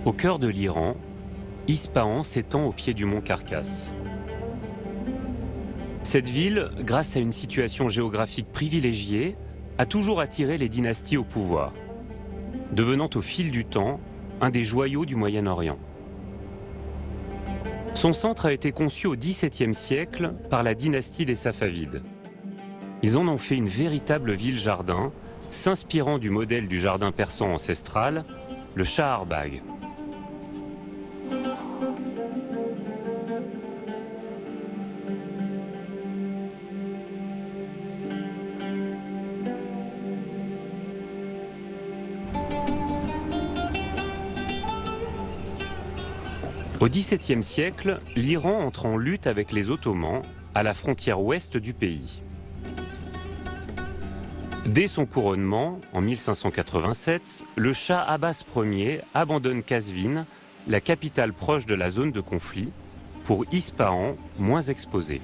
Au cœur de l'Iran, Ispahan s'étend au pied du mont Carcasse. Cette ville, grâce à une situation géographique privilégiée, a toujours attiré les dynasties au pouvoir, devenant au fil du temps un des joyaux du Moyen-Orient. Son centre a été conçu au XVIIe siècle par la dynastie des Safavides. Ils en ont fait une véritable ville-jardin, s'inspirant du modèle du jardin persan ancestral, le Shaharbagh. Au XVIIe siècle, l'Iran entre en lutte avec les Ottomans à la frontière ouest du pays. Dès son couronnement, en 1587, le Shah Abbas Ier abandonne Qazvin, la capitale proche de la zone de conflit, pour Ispahan, moins exposée.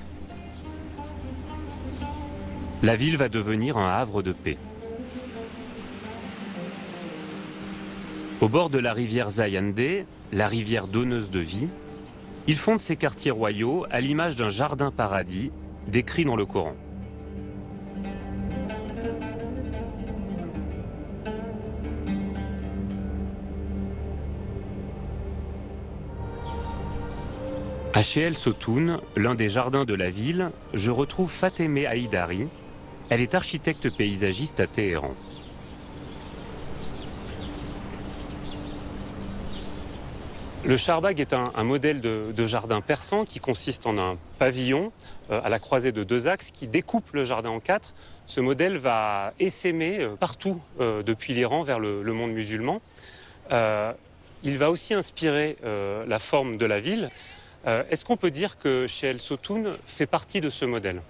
La ville va devenir un havre de paix. Au bord de la rivière Zayandeh, la rivière donneuse de vie, il fonde ses quartiers royaux à l'image d'un jardin paradis décrit dans le Coran. À Che'el Sotoun, l'un des jardins de la ville, je retrouve Fatemeh Haïdari. Elle est architecte paysagiste à Téhéran. Le Shaharbagh est un modèle de jardin persan qui consiste en un pavillon à la croisée de deux axes qui découpe le jardin en quatre. Ce modèle va essaimer partout depuis l'Iran vers le monde musulman. Il va aussi inspirer la forme de la ville. Est-ce qu'on peut dire que Che'el Sotoun fait partie de ce modèle ?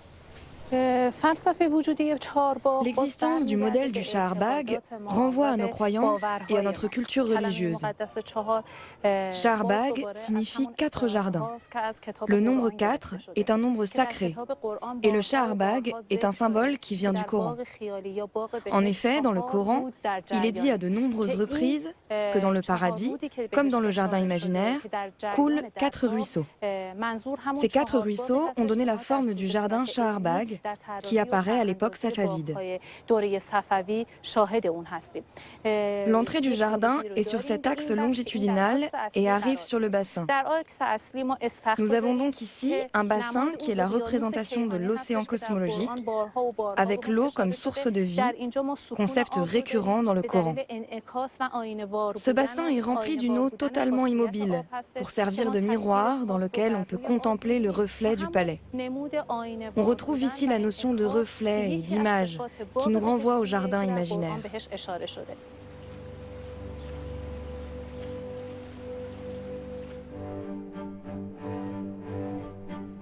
L'existence du modèle du Shaharbagh renvoie à nos croyances et à notre culture religieuse. Shaharbagh signifie 4 jardins. Le nombre 4 est un nombre sacré et le Shaharbagh est un symbole qui vient du Coran. En effet, dans le Coran, il est dit à de nombreuses reprises que dans le paradis, comme dans le jardin imaginaire, coulent 4 ruisseaux. Ces 4 ruisseaux ont donné la forme du jardin Shaharbagh qui apparaît à l'époque safavide. L'entrée du jardin est sur cet axe longitudinal et arrive sur le bassin. Nous avons donc ici un bassin qui est la représentation de l'océan cosmologique, avec l'eau comme source de vie, concept récurrent dans le Coran. Ce bassin est rempli d'une eau totalement immobile, pour servir de miroir dans lequel on peut contempler le reflet du palais. On retrouve ici la notion de reflet et d'image qui nous renvoie au jardin imaginaire.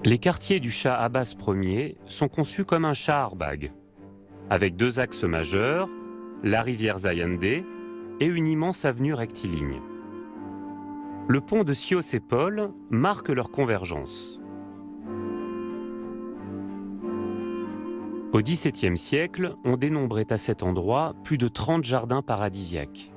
Les quartiers du Shah Abbas Ier sont conçus comme un Shaharbagh, avec 2 axes majeurs, la rivière Zayandeh et une immense avenue rectiligne. Le pont de Chios-et-Paul marque leur convergence. Au XVIIe siècle, on dénombrait à cet endroit plus de 30 jardins paradisiaques.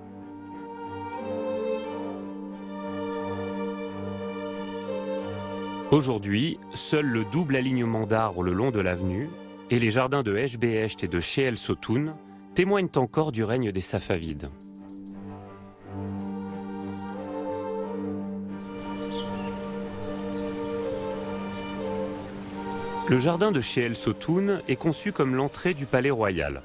Aujourd'hui, seul le double alignement d'arbres le long de l'avenue et les jardins de Eshbehecht et de Che'el Sotoun témoignent encore du règne des Safavides. Le jardin de Che'el Sotoun est conçu comme l'entrée du palais royal.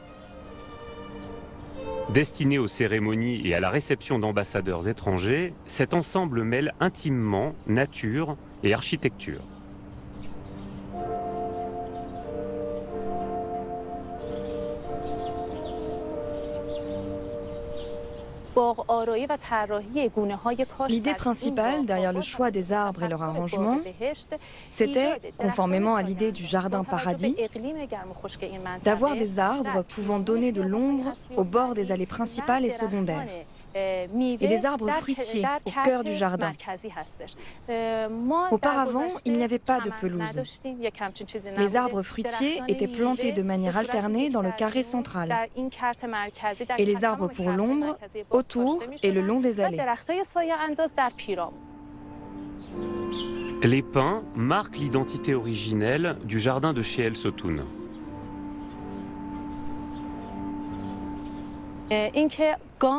Destiné aux cérémonies et à la réception d'ambassadeurs étrangers, cet ensemble mêle intimement nature et architecture. L'idée principale derrière le choix des arbres et leur arrangement, c'était, conformément à l'idée du jardin paradis, d'avoir des arbres pouvant donner de l'ombre au bord des allées principales et secondaires. et des arbres fruitiers au cœur du jardin. Auparavant, il n'y avait pas de pelouse. Les arbres fruitiers étaient plantés de manière alternée dans le carré central et les arbres pour l'ombre autour et le long des allées. Les pins marquent l'identité originelle du jardin de Che'el Sotoun.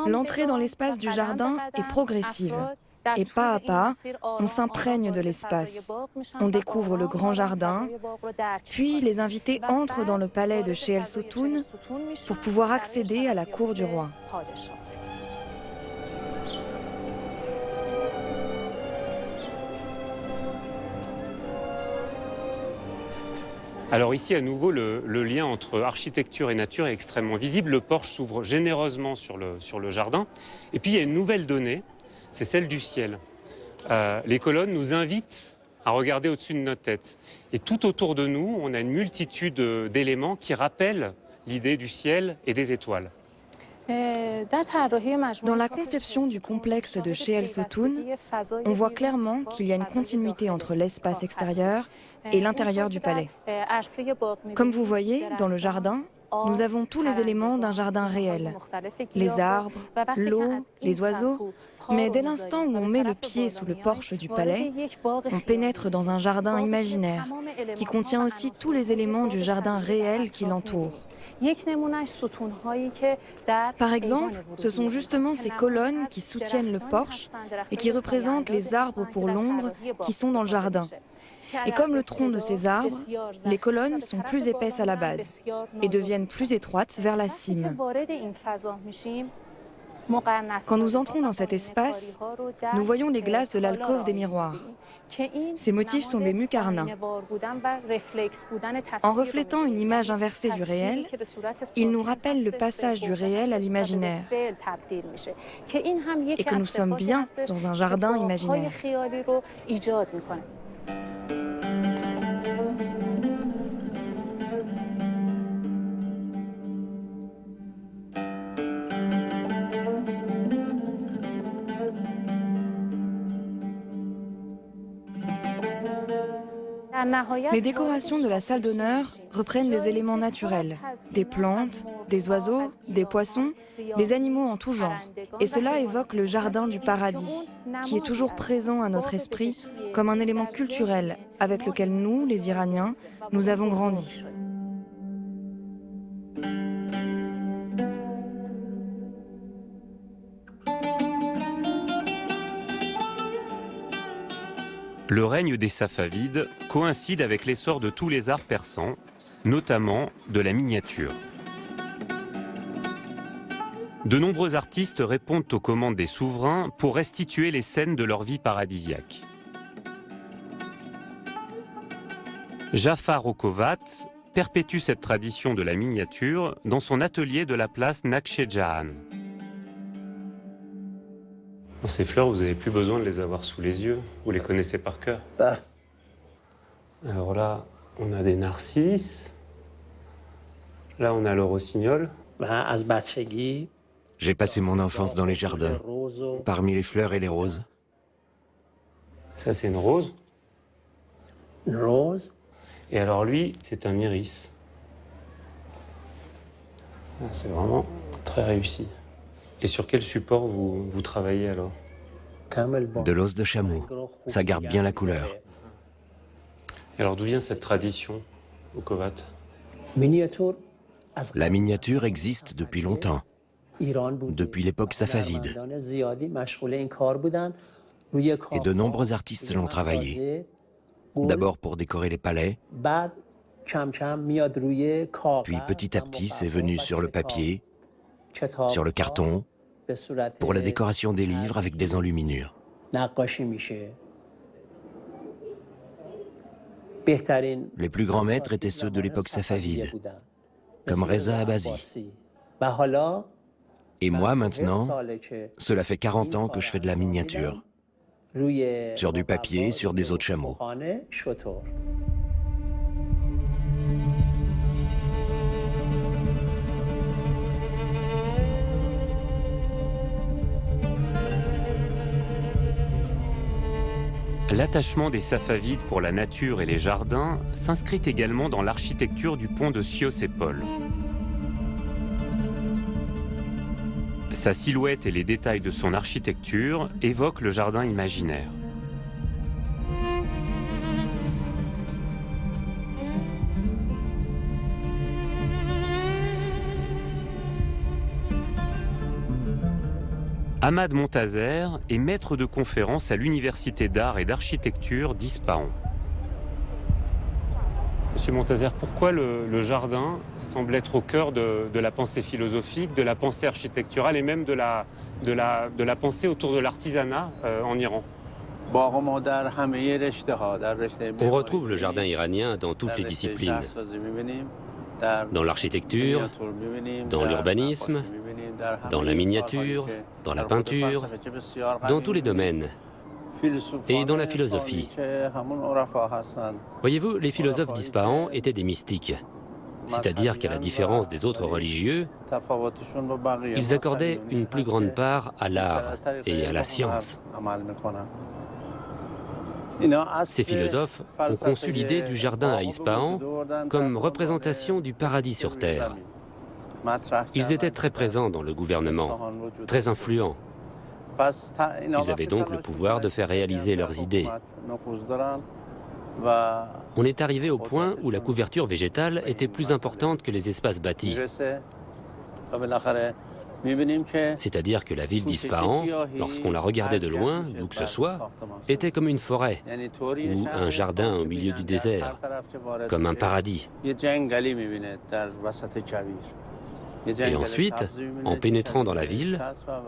L'entrée dans l'espace du jardin est progressive et pas à pas, on s'imprègne de l'espace. On découvre le grand jardin, puis les invités entrent dans le palais de Che'el Sotoun pour pouvoir accéder à la cour du roi. Alors ici, à nouveau, le lien entre architecture et nature est extrêmement visible. Le porche s'ouvre généreusement sur le jardin. Et puis, il y a une nouvelle donnée, c'est celle du ciel. Les colonnes nous invitent à regarder au-dessus de notre tête. Et tout autour de nous, on a une multitude d'éléments qui rappellent l'idée du ciel et des étoiles. Dans la conception du complexe de Che'el Sotoun, on voit clairement qu'il y a une continuité entre l'espace extérieur et l'intérieur du palais. Comme vous voyez, dans le jardin, nous avons tous les éléments d'un jardin réel. Les arbres, l'eau, les oiseaux. Mais dès l'instant où on met le pied sous le porche du palais, on pénètre dans un jardin imaginaire qui contient aussi tous les éléments du jardin réel qui l'entoure. Par exemple, ce sont justement ces colonnes qui soutiennent le porche et qui représentent les arbres pour l'ombre qui sont dans le jardin. Et comme le tronc de ces arbres, les colonnes sont plus épaisses à la base et deviennent plus étroites vers la cime. Quand nous entrons dans cet espace, nous voyons les glaces de l'alcôve des miroirs. Ces motifs sont des muqarnas. En reflétant une image inversée du réel, ils nous rappellent le passage du réel à l'imaginaire et que nous sommes bien dans un jardin imaginaire. Les décorations de la salle d'honneur reprennent des éléments naturels, des plantes, des oiseaux, des poissons, des animaux en tout genre. Et cela évoque le jardin du paradis, qui est toujours présent à notre esprit comme un élément culturel avec lequel nous, les Iraniens, nous avons grandi. Le règne des Safavides coïncide avec l'essor de tous les arts persans, notamment de la miniature. De nombreux artistes répondent aux commandes des souverains pour restituer les scènes de leur vie paradisiaque. Jafar Okovat perpétue cette tradition de la miniature dans son atelier de la place Naqsheh-Jahan. Ces fleurs, vous n'avez plus besoin de les avoir sous les yeux, vous les connaissez par cœur. Alors là, on a des narcisses. Là, on a le rossignol. J'ai passé mon enfance dans les jardins, parmi les fleurs et les roses. Ça, c'est une rose. Une rose. Et alors lui, c'est un iris. C'est vraiment très réussi. Et sur quel support vous travaillez alors? De l'os de chameau. Ça garde bien la couleur. Et alors d'où vient cette tradition au Okovat? La miniature existe depuis longtemps, depuis l'époque safavide. Et de nombreux artistes l'ont travaillé. D'abord pour décorer les palais, puis petit à petit c'est venu sur le papier, sur le carton, pour la décoration des livres avec des enluminures. Les plus grands maîtres étaient ceux de l'époque safavide, comme Reza Abazi. Et moi maintenant, cela fait 40 ans que je fais de la miniature, sur du papier, sur des os de chameau. L'attachement des Safavides pour la nature et les jardins s'inscrit également dans l'architecture du pont de Chios-et-Paul. Sa silhouette et les détails de son architecture évoquent le jardin imaginaire. Ahmad Montazer est maître de conférence à l'Université d'art et d'architecture d'Ispahan. Monsieur Montazer, pourquoi le jardin semble être au cœur de la pensée philosophique, de la pensée architecturale et même de la pensée autour de l'artisanat en Iran? On retrouve le jardin iranien dans toutes les disciplines. Dans l'architecture, dans l'urbanisme, dans la miniature, dans la peinture, dans tous les domaines, et dans la philosophie. Voyez-vous, les philosophes d'Ispahan étaient des mystiques, c'est-à-dire qu'à la différence des autres religieux, ils accordaient une plus grande part à l'art et à la science. Ces philosophes ont conçu l'idée du jardin à Ispahan comme représentation du paradis sur terre. Ils étaient très présents dans le gouvernement, très influents. Ils avaient donc le pouvoir de faire réaliser leurs idées. On est arrivé au point où la couverture végétale était plus importante que les espaces bâtis. C'est-à-dire que la ville d'Ispahan, lorsqu'on la regardait de loin, d'où que ce soit, était comme une forêt ou un jardin au milieu du désert, comme un paradis. Et ensuite, en pénétrant dans la ville,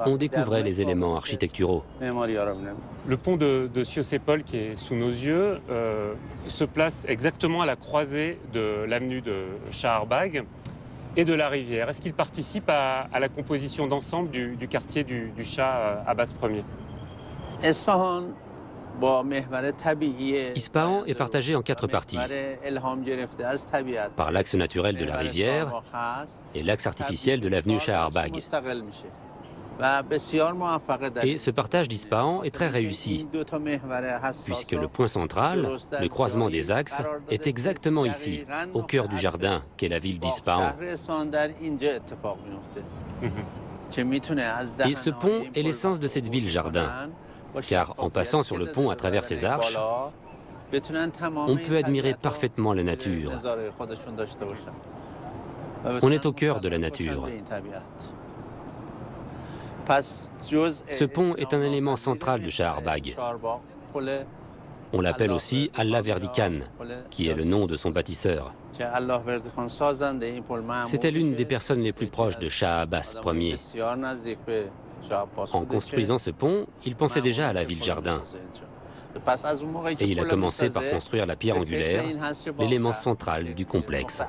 on découvrait les éléments architecturaux. Le pont de Chios-et-Paul, qui est sous nos yeux, se place exactement à la croisée de l'avenue de Shaharbagh et de la rivière. Est-ce qu'il participe à la composition d'ensemble du quartier du Shah Abbas Ier? Ispahan est partagé en 4 parties, par l'axe naturel de la rivière et l'axe artificiel de l'avenue Shaharbagh. Et ce partage d'Ispahan est très réussi, puisque le point central, le croisement des axes, est exactement ici, au cœur du jardin, qu'est la ville d'Ispahan. Et ce pont est l'essence de cette ville-jardin, car en passant sur le pont à travers ces arches, on peut admirer parfaitement la nature. On est au cœur de la nature. Ce pont est un élément central de Shaharbagh. On l'appelle aussi Allah Verdi Khan, qui est le nom de son bâtisseur. C'était l'une des personnes les plus proches de Shah Abbas Ier. En construisant ce pont, il pensait déjà à la ville-jardin. Et il a commencé par construire la pierre angulaire, l'élément central du complexe.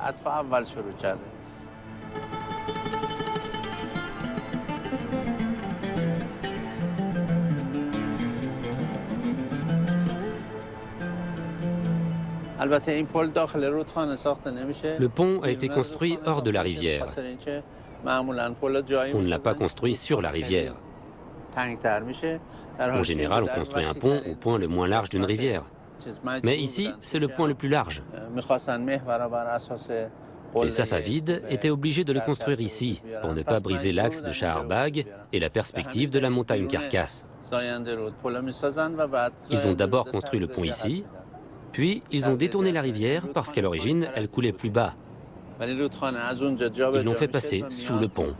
Le pont a été construit hors de la rivière. On ne l'a pas construit sur la rivière. En général, on construit un pont au point le moins large d'une rivière. Mais ici, c'est le point le plus large. Les Safavides étaient obligés de le construire ici, pour ne pas briser l'axe de Shaharbagh et la perspective de la montagne Carcasse. Ils ont d'abord construit le pont ici, puis ils ont détourné la rivière parce qu'à l'origine, elle coulait plus bas. Ils l'ont fait passer sous le pont.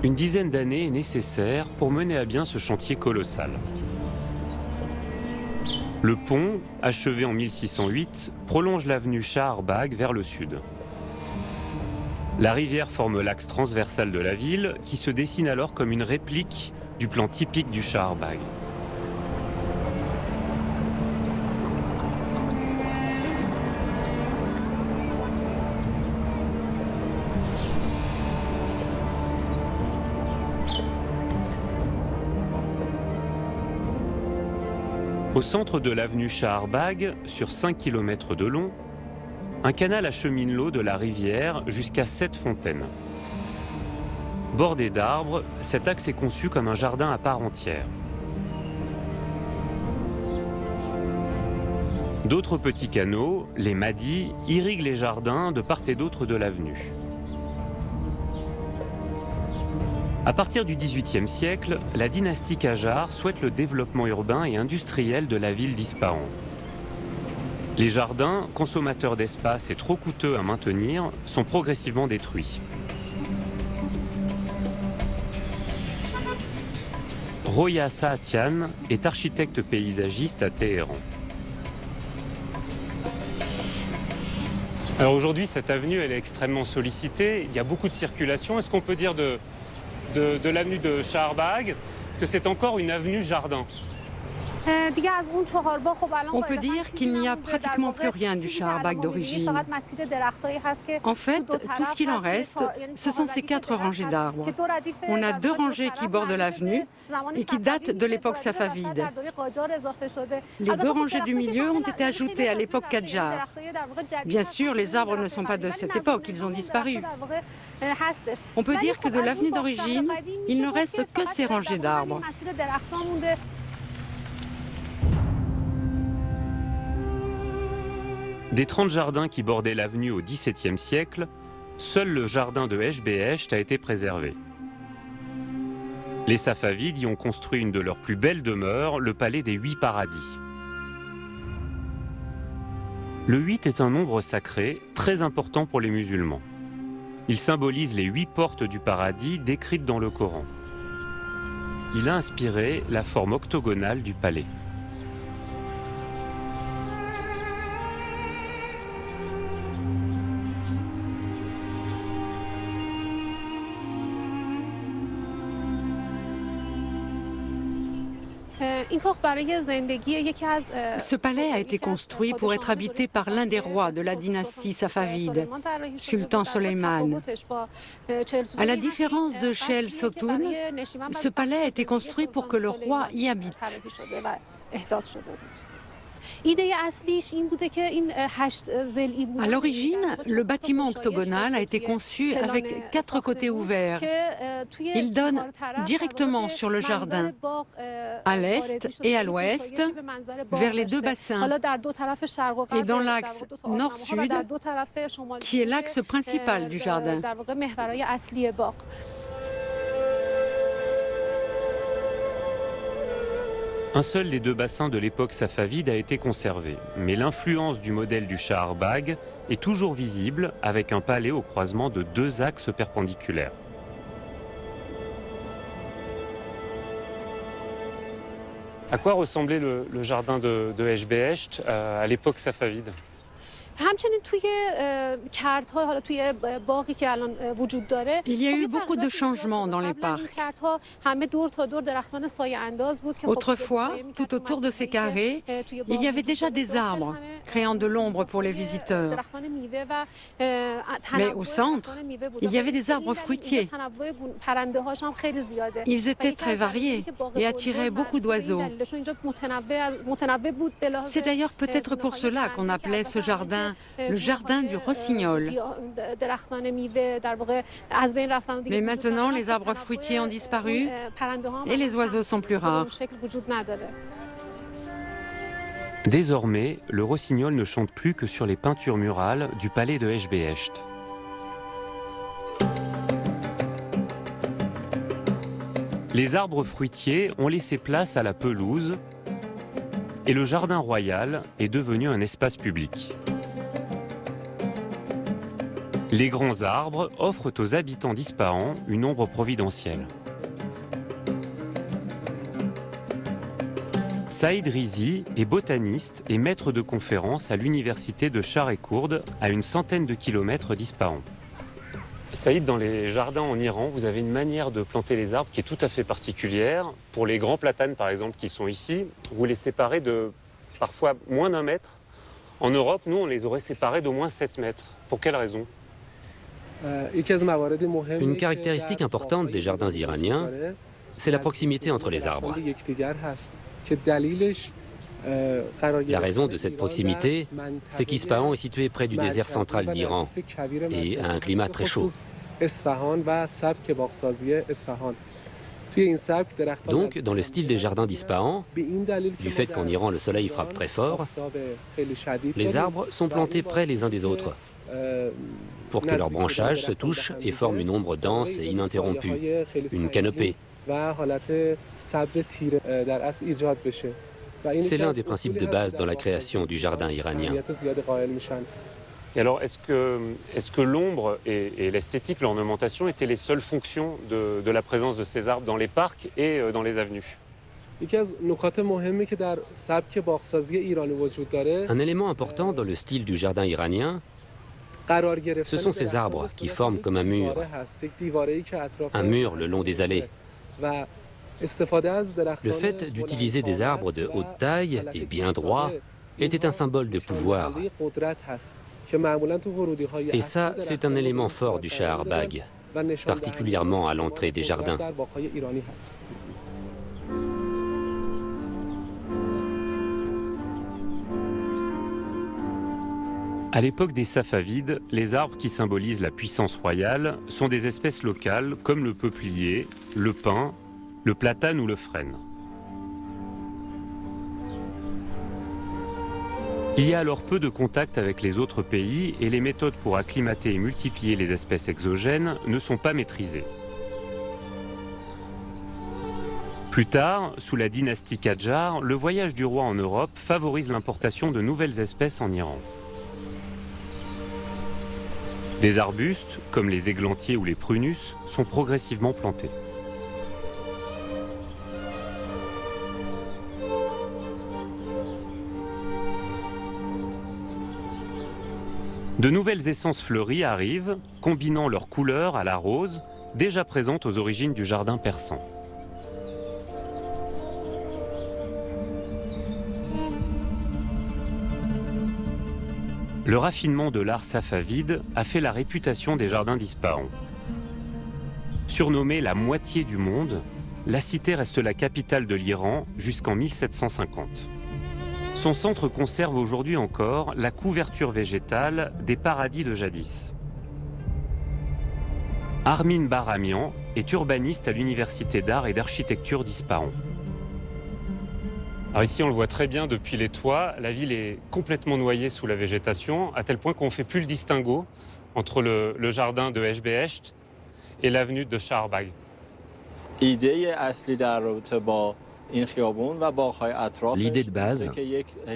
Une dizaine d'années est nécessaire pour mener à bien ce chantier colossal. Le pont, achevé en 1608, prolonge l'avenue Shaharbagh vers le sud. La rivière forme l'axe transversal de la ville, qui se dessine alors comme une réplique du plan typique du Shaharbagh. Au Au centre de l'avenue Shaharbagh, sur 5 km de long, un canal achemine l'eau de la rivière jusqu'à 7 fontaines. Bordé d'arbres, cet axe est conçu comme un jardin à part entière. D'autres petits canaux, les madis, irriguent les jardins de part et d'autre de l'avenue. À partir du XVIIIe siècle, la dynastie Qajar souhaite le développement urbain et industriel de la ville d'Ispahan. Les jardins, consommateurs d'espace et trop coûteux à maintenir, sont progressivement détruits. Roya Saatian est architecte paysagiste à Téhéran. Alors aujourd'hui, cette avenue elle est extrêmement sollicitée, il y a beaucoup de circulation. Est-ce qu'on peut dire de l'avenue de Shaharbagh que c'est encore une avenue jardin? On peut dire qu'il n'y a pratiquement plus rien du Shaharbagh d'origine. En fait, tout ce qu'il en reste, ce sont ces 4 rangées d'arbres. On a 2 rangées qui bordent l'avenue et qui datent de l'époque safavide. Les 2 rangées du milieu ont été ajoutées à l'époque Qadjar. Bien sûr, les arbres ne sont pas de cette époque, ils ont disparu. On peut dire que de l'avenue d'origine, il ne reste que ces rangées d'arbres. Des 30 jardins qui bordaient l'avenue au XVIIe siècle, seul le jardin de Eshbehesht a été préservé. Les Safavides y ont construit une de leurs plus belles demeures, le palais des 8 paradis. Le 8 est un nombre sacré, très important pour les musulmans. Il symbolise les 8 portes du paradis décrites dans le Coran. Il a inspiré la forme octogonale du palais. Ce palais a été construit pour être habité par l'un des rois de la dynastie safavide, Sultan Soleiman. À la différence de Shel Sotoun, ce palais a été construit pour que le roi y habite. À l'origine, le bâtiment octogonal a été conçu avec 4 côtés ouverts. Il donne directement sur le jardin, à l'est et à l'ouest, vers les 2 bassins, et dans l'axe nord-sud, qui est l'axe principal du jardin. Un seul des 2 bassins de l'époque safavide a été conservé, mais l'influence du modèle du Shaharbagh est toujours visible avec un palais au croisement de 2 axes perpendiculaires. À quoi ressemblait le jardin de Eshbehesht à l'époque safavide? Il y a eu beaucoup de changements dans les parcs. Autrefois, tout autour de ces carrés, il y avait déjà des arbres, créant de l'ombre pour les visiteurs. Mais au centre, il y avait des arbres fruitiers. Ils étaient très variés et attiraient beaucoup d'oiseaux. C'est d'ailleurs peut-être pour cela qu'on appelait ce jardin le jardin du rossignol. Mais maintenant, les arbres fruitiers ont disparu et les oiseaux sont plus rares. Désormais, le rossignol ne chante plus que sur les peintures murales du palais de Eshbehesht. Les arbres fruitiers ont laissé place à la pelouse et le jardin royal est devenu un espace public. Les grands arbres offrent aux habitants d'Ispahan une ombre providentielle. Saïd Rizi est botaniste et maître de conférences à l'université de Shah-e-Khourd, à une centaine de kilomètres d'Ispahan. Saïd, dans les jardins en Iran, vous avez une manière de planter les arbres qui est tout à fait particulière. Pour les grands platanes, par exemple, qui sont ici, vous les séparez de parfois moins d'1 mètre. En Europe, nous, on les aurait séparés d'au moins 7 mètres. Pour quelle raison? Une caractéristique importante des jardins iraniens, c'est la proximité entre les arbres. La raison de cette proximité, c'est qu'Ispahan est situé près du désert central d'Iran et a un climat très chaud. Donc, dans le style des jardins d'Ispahan, du fait qu'en Iran le soleil frappe très fort, les arbres sont plantés près les uns des autres pour que leur branchage se touche et forme une ombre dense et ininterrompue, une canopée. C'est l'un des principes de base dans la création du jardin iranien. Et alors, est-ce que l'ombre et l'esthétique, l'ornementation étaient les seules fonctions de la présence de ces arbres dans les parcs et dans les avenues? Un élément important dans le style du jardin iranien, ce sont ces arbres qui forment comme un mur le long des allées. Le fait d'utiliser des arbres de haute taille et bien droits était un symbole de pouvoir. Et ça, c'est un élément fort du Shah Arbagh, particulièrement à l'entrée des jardins. À l'époque des Safavides, les arbres qui symbolisent la puissance royale sont des espèces locales comme le peuplier, le pin, le platane ou le frêne. Il y a alors peu de contact avec les autres pays et les méthodes pour acclimater et multiplier les espèces exogènes ne sont pas maîtrisées. Plus tard, sous la dynastie Kadjar, le voyage du roi en Europe favorise l'importation de nouvelles espèces en Iran. Des arbustes, comme les églantiers ou les prunus, sont progressivement plantés. De nouvelles essences fleuries arrivent, combinant leurs couleurs à la rose, déjà présente aux origines du jardin persan. Le raffinement de l'art safavide a fait la réputation des jardins d'Ispahan. Surnommée la moitié du monde, la cité reste la capitale de l'Iran jusqu'en 1750. Son centre conserve aujourd'hui encore la couverture végétale des paradis de jadis. Armin Baramian est urbaniste à l'université d'art et d'architecture d'Ispahan. Alors ici, on le voit très bien depuis les toits, la ville est complètement noyée sous la végétation, à tel point qu'on ne fait plus le distinguo entre le jardin de Eshbehesht et l'avenue de Shah Arbagh. L'idée de base,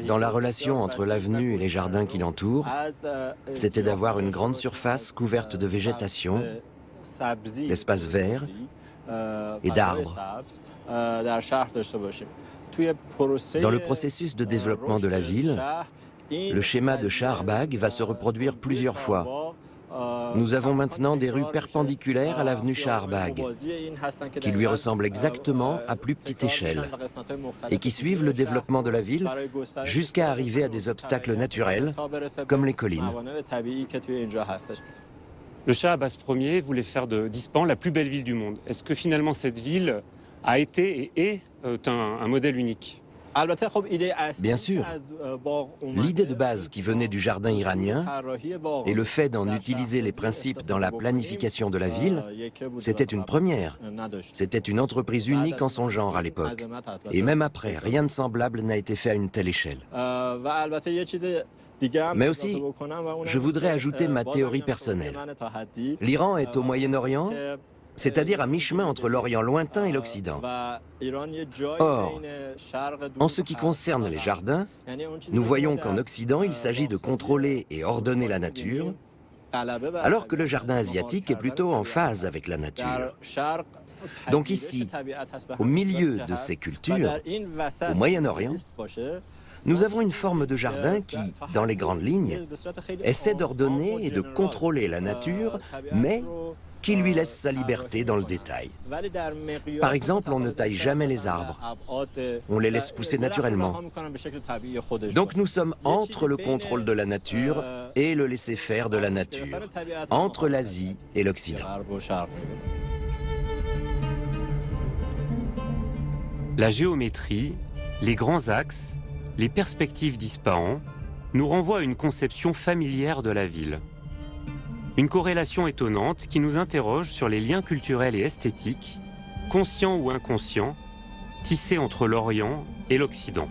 dans la relation entre l'avenue et les jardins qui l'entourent, c'était d'avoir une grande surface couverte de végétation, d'espaces verts et d'arbres. Dans le processus de développement de la ville, le schéma de Shah Arbagh va se reproduire plusieurs fois. Nous avons maintenant des rues perpendiculaires à l'avenue Shah Arbagh, qui lui ressemblent exactement à plus petite échelle, et qui suivent le développement de la ville jusqu'à arriver à des obstacles naturels, comme les collines. Le Shah Abbas Ier voulait faire d'Ispahan la plus belle ville du monde. Est-ce que finalement cette ville a été et est un modèle unique? Bien sûr, l'idée de base qui venait du jardin iranien et le fait d'en utiliser les principes dans la planification de la ville, c'était une première. C'était une entreprise unique en son genre à l'époque. Et même après, rien de semblable n'a été fait à une telle échelle. Mais aussi, je voudrais ajouter ma théorie personnelle. L'Iran est au Moyen-Orient, c'est-à-dire à mi-chemin entre l'Orient lointain et l'Occident. Or, en ce qui concerne les jardins, nous voyons qu'en Occident, il s'agit de contrôler et ordonner la nature, alors que le jardin asiatique est plutôt en phase avec la nature. Donc ici, au milieu de ces cultures, au Moyen-Orient, nous avons une forme de jardin qui, dans les grandes lignes, essaie d'ordonner et de contrôler la nature, mais qui lui laisse sa liberté dans le détail. Par exemple, on ne taille jamais les arbres. On les laisse pousser naturellement. Donc nous sommes entre le contrôle de la nature et le laisser-faire de la nature, entre l'Asie et l'Occident. La géométrie, les grands axes, les perspectives d'Ispahan nous renvoient à une conception familière de la ville. Une corrélation étonnante qui nous interroge sur les liens culturels et esthétiques, conscients ou inconscients, tissés entre l'Orient et l'Occident.